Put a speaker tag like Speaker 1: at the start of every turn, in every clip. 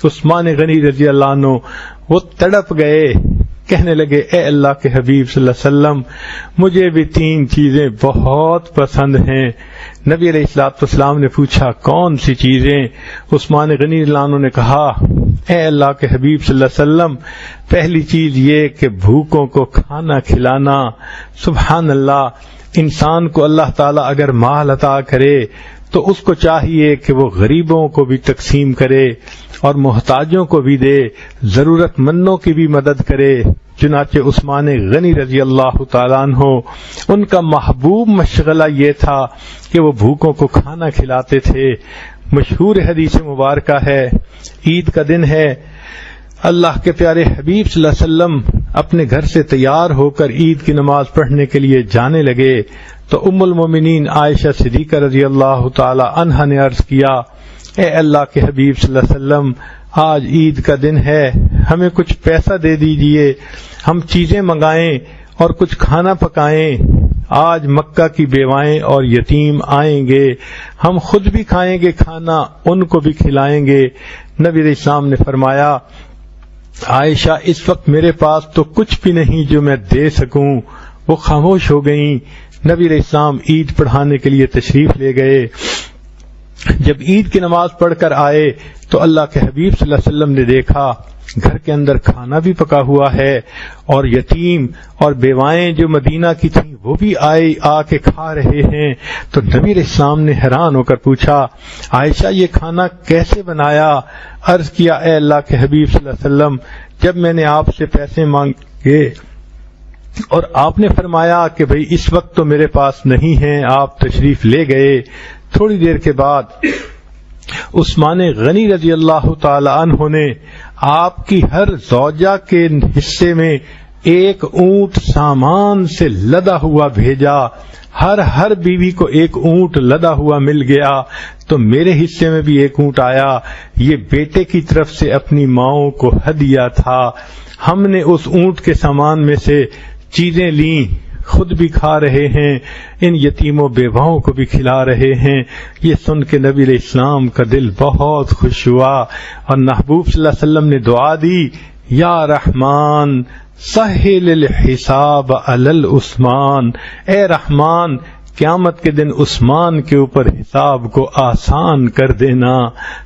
Speaker 1: عثمان غنی رضی اللہ عنہ وہ تڑپ گئے، کہنے لگے اے اللہ کے حبیب صلی اللہ علیہ وسلم مجھے بھی 3 چیزیں بہت پسند ہیں۔ نبی علیہ الصلوۃ والسلام نے پوچھا کون سی چیزیں؟ عثمان غنی رضی اللہ عنہ نے کہا اے اللہ کے حبیب صلی اللہ علیہ وسلم پہلی چیز یہ کہ بھوکوں کو کھانا کھلانا۔ سبحان اللہ، انسان کو اللہ تعالیٰ اگر مال عطا کرے تو اس کو چاہیے کہ وہ غریبوں کو بھی تقسیم کرے اور محتاجوں کو بھی دے، ضرورت مندوں کی بھی مدد کرے۔ چنانچہ عثمان غنی رضی اللہ تعالیٰ عنہ ان کا محبوب مشغلہ یہ تھا کہ وہ بھوکوں کو کھانا کھلاتے تھے۔ مشہور حدیث مبارکہ ہے، عید کا دن ہے، اللہ کے پیارے حبیب صلی اللہ علیہ وسلم اپنے گھر سے تیار ہو کر عید کی نماز پڑھنے کے لیے جانے لگے تو ام المومنین عائشہ صدیقہ رضی اللہ تعالی عنہا نے عرض کیا اے اللہ کے حبیب صلی اللہ علیہ وسلم آج عید کا دن ہے، ہمیں کچھ پیسہ دے دیجئے، ہم چیزیں منگائیں اور کچھ کھانا پکائیں، آج مکہ کی بیوائیں اور یتیم آئیں گے، ہم خود بھی کھائیں گے کھانا، ان کو بھی کھلائیں گے۔ نبی علیہ السلام نے فرمایا عائشہ اس وقت میرے پاس تو کچھ بھی نہیں جو میں دے سکوں۔ وہ خاموش ہو گئیں۔ نبی علیہ السلام عید پڑھانے کے لیے تشریف لے گئے۔ جب عید کی نماز پڑھ کر آئے تو اللہ کے حبیب صلی اللہ علیہ وسلم نے دیکھا گھر کے اندر کھانا بھی پکا ہوا ہے اور یتیم اور بیوائیں جو مدینہ کی تھیں وہ بھی آ کے کھا رہے ہیں۔ تو نبی علیہ السلام نے حیران ہو کر پوچھا عائشہ یہ کھانا کیسے بنایا؟ عرض کیا اے اللہ کے حبیب صلی اللہ علیہ وسلم جب میں نے آپ سے پیسے مانگے اور آپ نے فرمایا کہ بھئی اس وقت تو میرے پاس نہیں ہیں، آپ تشریف لے گئے، تھوڑی دیر کے بعد عثمان غنی رضی اللہ تعالی عنہ نے آپ کی ہر زوجہ کے حصے میں ایک اونٹ سامان سے لدا ہوا بھیجا، ہر بیوی کو ایک اونٹ لدا ہوا مل گیا، تو میرے حصے میں بھی ایک اونٹ آیا، یہ بیٹے کی طرف سے اپنی ماؤں کو ہدیہ تھا۔ ہم نے اس اونٹ کے سامان میں سے چیزیں لیں، خود بھی کھا رہے ہیں، ان یتیموں بیواؤں کو بھی کھلا رہے ہیں۔ یہ سن کے نبی علیہ السلام کا دل بہت خوش ہوا اور محبوب صلی اللہ علیہ وسلم نے دعا دی یا رحمان سہل الحساب علی العثمان، اے رحمان قیامت کے دن عثمان کے اوپر حساب کو آسان کر دینا۔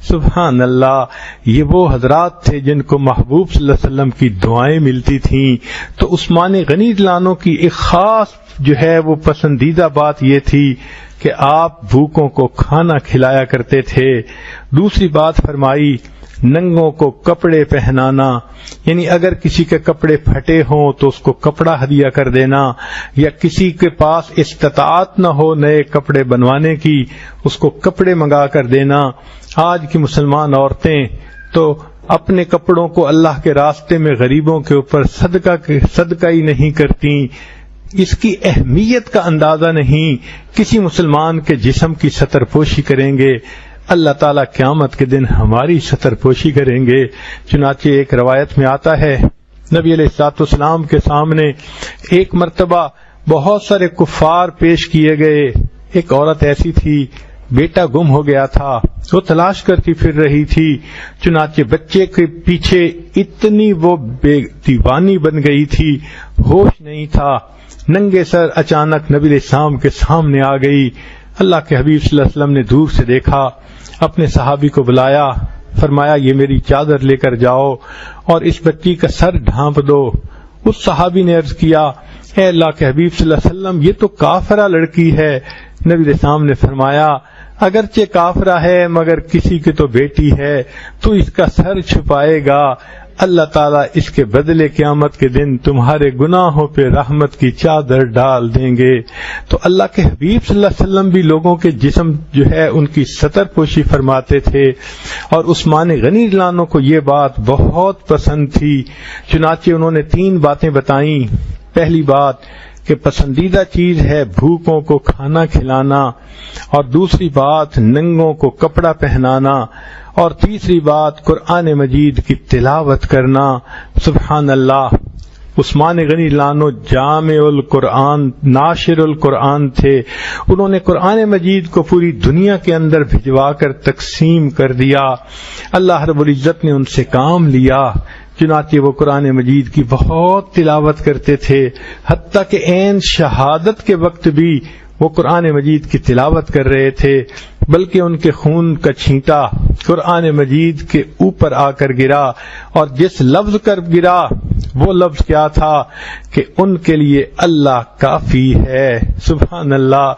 Speaker 1: سبحان اللہ، یہ وہ حضرات تھے جن کو محبوب صلی اللہ علیہ وسلم کی دعائیں ملتی تھیں۔ تو عثمان غنی رضی اللہ عنہ کی ایک خاص جو ہے وہ پسندیدہ بات یہ تھی کہ آپ بھوکوں کو کھانا کھلایا کرتے تھے۔ دوسری بات فرمائی ننگوں کو کپڑے پہنانا، یعنی اگر کسی کے کپڑے پھٹے ہوں تو اس کو کپڑا ہدیہ کر دینا، یا کسی کے پاس استطاعت نہ ہو نئے کپڑے بنوانے کی اس کو کپڑے منگا کر دینا۔ آج کی مسلمان عورتیں تو اپنے کپڑوں کو اللہ کے راستے میں غریبوں کے اوپر صدقہ ہی نہیں کرتی، اس کی اہمیت کا اندازہ نہیں۔ کسی مسلمان کے جسم کی ستر پوشی کریں گے، اللہ تعالیٰ قیامت کے دن ہماری ستر پوشی کریں گے۔ چنانچہ ایک روایت میں آتا ہے نبی علیہ الصلوۃ والسلام کے سامنے ایک مرتبہ بہت سارے کفار پیش کیے گئے۔ ایک عورت ایسی تھی بیٹا گم ہو گیا تھا، وہ تلاش کرتی پھر رہی تھی، چنانچہ بچے کے پیچھے اتنی وہ بے دیوانی بن گئی تھی، ہوش نہیں تھا، ننگے سر اچانک نبی علیہ السلام کے سامنے آ گئی۔ اللہ کے حبیب صلی اللہ علیہ وسلم نے دور سے دیکھا، اپنے صحابی کو بلایا، فرمایا یہ میری چادر لے کر جاؤ اور اس بچی کا سر ڈھانپ دو۔ اس صحابی نے عرض کیا اے اللہ کے حبیب صلی اللہ علیہ وسلم یہ تو کافرہ لڑکی ہے۔ نبی علیہ السلام نے فرمایا اگرچہ کافرہ ہے مگر کسی کی تو بیٹی ہے، تو اس کا سر چھپائے گا، اللہ تعالیٰ اس کے بدلے قیامت کے دن تمہارے گناہوں پہ رحمت کی چادر ڈال دیں گے۔ تو اللہ کے حبیب صلی اللہ علیہ وسلم بھی لوگوں کے جسم جو ہے ان کی ستر پوشی فرماتے تھے، اور عثمان غنی رضی اللہ عنہ کو یہ بات بہت پسند تھی۔ چنانچہ انہوں نے 3 باتیں بتائیں۔ پہلی بات کہ پسندیدہ چیز ہے بھوکوں کو کھانا کھلانا، اور دوسری بات ننگوں کو کپڑا پہنانا، اور تیسری بات قرآن مجید کی تلاوت کرنا۔ سبحان اللہ، عثمان غنی لانو جامع القرآن ناشر القرآن تھے. انہوں نے قرآن مجید کو پوری دنیا کے اندر بھجوا کر تقسیم کر دیا. اللہ رب العزت نے ان سے کام لیا، چنانچہ وہ قرآن مجید کی بہت تلاوت کرتے تھے، حتیٰ کہ عین شہادت کے وقت بھی وہ قرآن مجید کی تلاوت کر رہے تھے، بلکہ ان کے خون کا چھینٹا قرآن مجید کے اوپر آ کر گرا، اور جس لفظ کر گرا وہ لفظ کیا تھا کہ ان کے لیے اللہ کافی ہے. سبحان اللہ.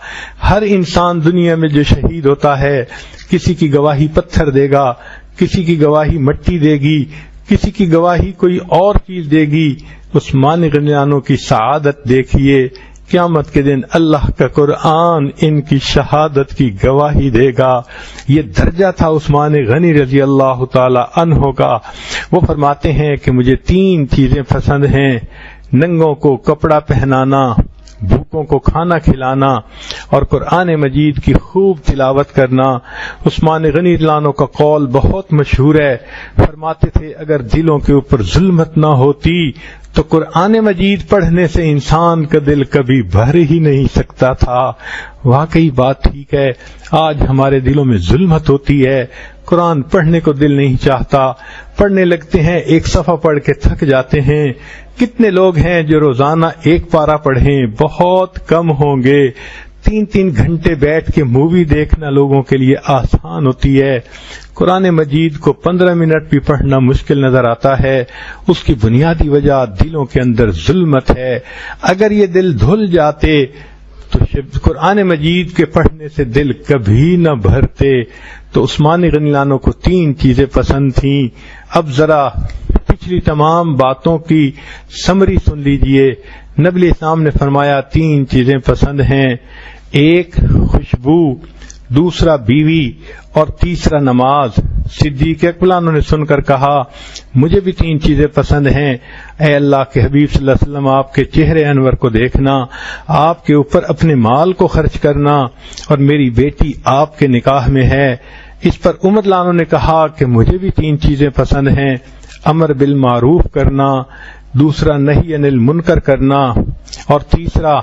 Speaker 1: ہر انسان دنیا میں جو شہید ہوتا ہے، کسی کی گواہی پتھر دے گا، کسی کی گواہی مٹی دے گی، کسی کی گواہی کوئی اور چیز دے گی. عثمان غنیانوں کی سعادت دیکھیے، قیامت کے دن اللہ کا قرآن ان کی شہادت کی گواہی دے گا. یہ درجہ تھا عثمان غنی رضی اللہ تعالی عنہ کا. وہ فرماتے ہیں کہ مجھے 3 چیزیں پسند ہیں: ننگوں کو کپڑا پہنانا، بھوکوں کو کھانا کھلانا، اور قرآن مجید کی خوب تلاوت کرنا. عثمان غنی لانو کا قول بہت مشہور ہے. فرماتے تھے اگر دلوں کے اوپر ظلمت نہ ہوتی تو قرآن مجید پڑھنے سے انسان کا دل کبھی بھر ہی نہیں سکتا تھا. واقعی بات ٹھیک ہے. آج ہمارے دلوں میں ظلمت ہوتی ہے، قرآن پڑھنے کو دل نہیں چاہتا، پڑھنے لگتے ہیں ایک صفحہ پڑھ کے تھک جاتے ہیں. کتنے لوگ ہیں جو روزانہ 1 پارہ پڑھیں؟ بہت کم ہوں گے. 3 گھنٹے بیٹھ کے مووی دیکھنا لوگوں کے لیے آسان ہوتی ہے، قرآن مجید کو 15 منٹ بھی پڑھنا مشکل نظر آتا ہے. اس کی بنیادی وجہ دلوں کے اندر ظلمت ہے. اگر یہ دل دھل جاتے تو قرآن مجید کے پڑھنے سے دل کبھی نہ بھرتے. تو عثمان غنی لانو کو 3 چیزیں پسند تھیں. اب ذرا پچھلی تمام باتوں کی سمری سن لیجئے. نبی اسلام نے فرمایا 3 چیزیں پسند ہیں: 1 خوشبو، دوسرا بیوی، اور تیسرا نماز. صدیق اکبر انہوں نے سن کر کہا مجھے بھی 3 چیزیں پسند ہیں. اے اللہ کے حبیب صلی اللہ علیہ وسلم، آپ کے چہرے انور کو دیکھنا، آپ کے اوپر اپنے مال کو خرچ کرنا، اور میری بیٹی آپ کے نکاح میں ہے. اس پر عمر لانو نے کہا کہ مجھے بھی 3 چیزیں پسند ہیں: امر بالمعروف کرنا، دوسرا نہی عن المنکر کرنا، اور تیسرا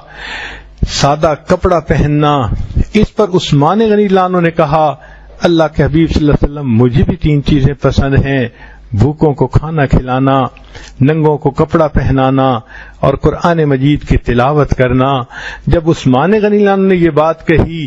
Speaker 1: سادہ کپڑا پہننا. اس پر عثمان غنی لانو نے کہا اللہ کے حبیب صلی اللہ علیہ وسلم، مجھے بھی 3 چیزیں پسند ہیں: بھوکوں کو کھانا کھلانا، ننگوں کو کپڑا پہنانا، اور قرآن مجید کی تلاوت کرنا. جب عثمان غنی لانو نے یہ بات کہی